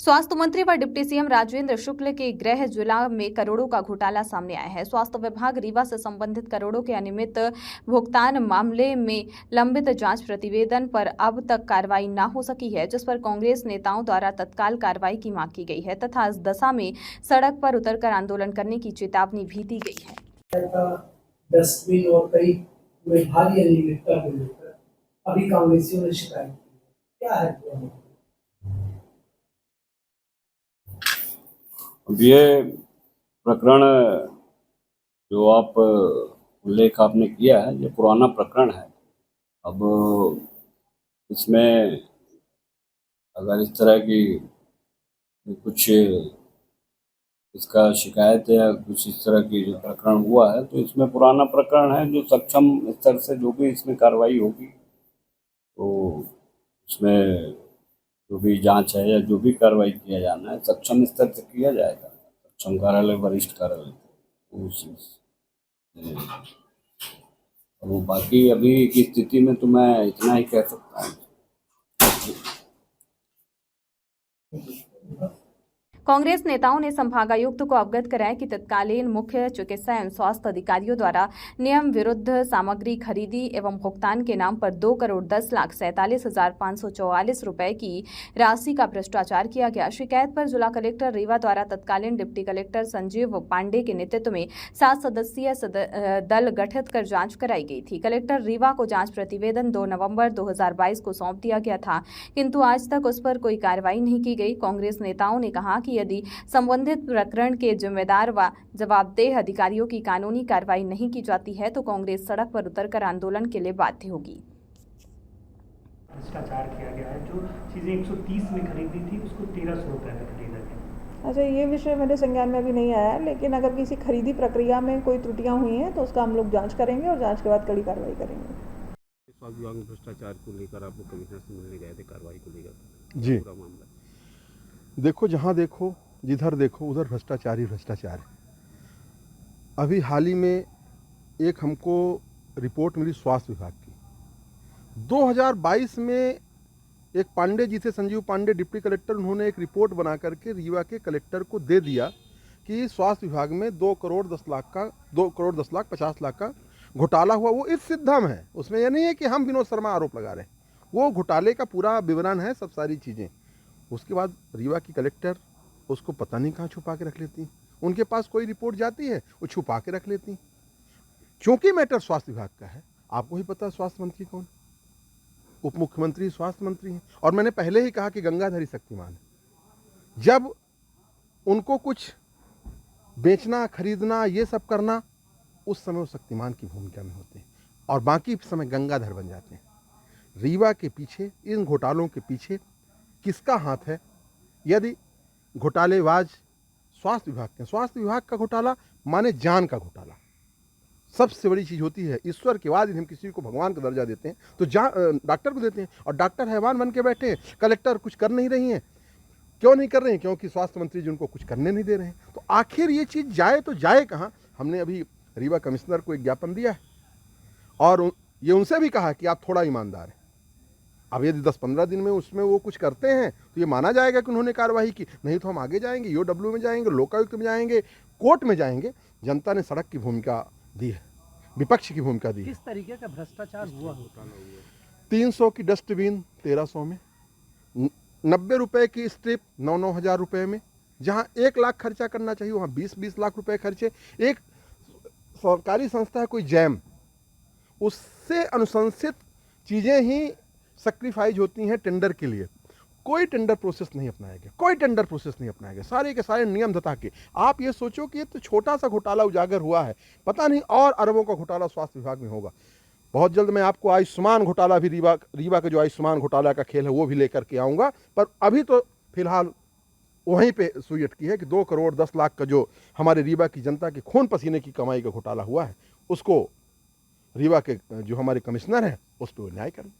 स्वास्थ्य मंत्री व डिप्टी सीएम राजेंद्र शुक्ल के गृह जिला में करोड़ों का घोटाला सामने आया है। स्वास्थ्य विभाग रीवा से संबंधित करोड़ों के अनियमित भुगतान मामले में लंबित जांच प्रतिवेदन पर अब तक कार्रवाई न हो सकी है, जिस पर कांग्रेस नेताओं द्वारा तत्काल कार्रवाई की मांग की गई है तथा इस दशा में सड़क पर उतरकर आंदोलन करने की चेतावनी भी दी गई है। डस्टबिन और कई भारी अनियमितता को लेकर अभी कांग्रेसियों ने शिकायत की, क्या है? अब ये प्रकरण जो आप उल्लेख आपने किया है, ये पुराना प्रकरण है। अब इसमें अगर इस तरह की कुछ इसका शिकायत या कुछ इस तरह की जो प्रकरण हुआ है, तो इसमें पुराना प्रकरण है। जो सक्षम स्तर से जो भी इसमें कार्रवाई होगी, तो उसमें जो भी जांच है या जो भी कार्रवाई किया जाना है सक्षम स्तर से किया जाएगा। सक्षम कार्यालय, वरिष्ठ कार्यालय, वो बाकी अभी की स्थिति में तो मैं इतना ही कह सकता हूँ। कांग्रेस नेताओं ने संभागायुक्त को अवगत कराया कि तत्कालीन मुख्य चिकित्सा एवं स्वास्थ्य अधिकारियों द्वारा नियम विरुद्ध सामग्री खरीदी एवं भुगतान के नाम पर 2,10,47,544 रुपए की राशि का भ्रष्टाचार किया गया। शिकायत पर जिला कलेक्टर रीवा द्वारा तत्कालीन डिप्टी कलेक्टर संजीव पांडे के नेतृत्व में 7 सदस्यीय दल गठित कर जाँच कराई गई थी। कलेक्टर रीवा को जाँच प्रतिवेदन 2 नवम्बर 2022 को सौंप दिया गया था, किंतु आज तक उस पर कोई कार्रवाई नहीं की गई। कांग्रेस नेताओं ने कहा कि यदि संबंधित प्रकरण के जिम्मेदार व जवाबदेह अधिकारियों की कानूनी कार्रवाई नहीं की जाती है तो कांग्रेस सड़क पर उतरकर आंदोलन के लिए बाध्य होगी। भ्रष्टाचार किया गया है। जो चीजें 130 में खरीदी थी उसको 1300 रुपए में खरीदा गया। अच्छा, ये विषय मेरे संज्ञान में अभी नहीं आया, लेकिन अगर किसी खरीदी प्रक्रिया में कोई त्रुटियां हुई हैं तो उसका हम लोग जांच करेंगे और जांच के बाद कड़ी कार्रवाई करेंगे। स्वास्थ्य विभाग में भ्रष्टाचार को लेकर आपको कमिश्नर से मिलने गए थे, कार्रवाई को लेकर जी। पूरा मामला देखो, जहाँ देखो, जिधर देखो उधर भ्रष्टाचार ही भ्रष्टाचार है। अभी हाल ही में एक हमको रिपोर्ट मिली स्वास्थ्य विभाग की। 2022 में एक पांडे जी थे, संजीव पांडे डिप्टी कलेक्टर, उन्होंने एक रिपोर्ट बना करके रीवा के कलेक्टर को दे दिया कि स्वास्थ्य विभाग में 2,10,50,00,000 का घोटाला हुआ। वो इस सिद्धम है, उसमें यह नहीं है कि हम विनोद शर्मा आरोप लगा रहे हैं, वो घोटाले का पूरा विवरण है, सब सारी चीज़ें। उसके बाद रीवा की कलेक्टर उसको पता नहीं कहाँ छुपा के रख लेती। उनके पास कोई रिपोर्ट जाती है वो छुपा के रख लेती। क्योंकि मैटर स्वास्थ्य विभाग का है, आपको ही पता है स्वास्थ्य मंत्री कौन, उप मुख्यमंत्री स्वास्थ्य मंत्री हैं। और मैंने पहले ही कहा कि गंगाधरी शक्तिमान है। जब उनको कुछ बेचना, खरीदना, ये सब करना, उस समय वो शक्तिमान की भूमिका में होते हैं और बाकी समय गंगाधर बन जाते हैं। रीवा के पीछे, इन घोटालों के पीछे किसका हाथ है? यदि घोटालेबाज स्वास्थ्य विभाग के, स्वास्थ्य विभाग का घोटाला माने जान का घोटाला सबसे बड़ी चीज़ होती है। ईश्वर के बाद हम किसी को भगवान का दर्जा देते हैं तो डॉक्टर को देते हैं, और डॉक्टर हैवान बन के बैठे हैं। कलेक्टर कुछ कर नहीं रही हैं। क्यों नहीं कर रहे हैं? क्योंकि स्वास्थ्य मंत्री जी उनको कुछ करने नहीं दे रहे हैं। तो आखिर ये चीज़ जाए तो जाए कहाँ? हमने अभी रीवा कमिश्नर को एक ज्ञापन दिया है और ये उनसे भी कहा कि आप थोड़ा ईमानदार हैं। अब यदि 10-15 दिन में उसमें वो कुछ करते हैं तो ये माना जाएगा कि उन्होंने कार्रवाई की, नहीं तो हम आगे जाएंगे, ईओडब्ल्यू में जाएंगे, लोकायुक्त में जाएंगे, कोर्ट में जाएंगे। जनता ने सड़क की भूमिका दी है, विपक्ष की भूमिका दी है। किस तरीके का भ्रष्टाचार हुआ? 300 की डस्टबिन 1300 में, 90 रुपए की स्ट्रिप 9-9 हज़ार रुपये में। जहाँ 1 लाख खर्चा करना चाहिए वहाँ 20-20 लाख रुपए खर्चे। एक सरकारी संस्था है कोई जैम, उससे अनुशंसित चीज़ें ही सेक्रीफाइज होती हैं टेंडर के लिए। कोई टेंडर प्रोसेस नहीं अपनाया गया, कोई टेंडर प्रोसेस नहीं अपनाया गया, सारे के सारे नियम धता के। आप ये सोचो कि ये तो छोटा सा घोटाला उजागर हुआ है, पता नहीं और अरबों का घोटाला स्वास्थ्य विभाग में होगा। बहुत जल्द मैं आपको आयुष्मान घोटाला भी, रीवा का जो आयुष्मान घोटाला का खेल है वो भी लेकर के आऊँगा। पर अभी तो फिलहाल वहीं पे सुई अटकी है कि 2,10,00,000 का जो हमारे रीवा की जनता के खून पसीने की कमाई का घोटाला हुआ है, उसको रीवा के जो हमारे कमिश्नर हैं उस पर न्याय करें।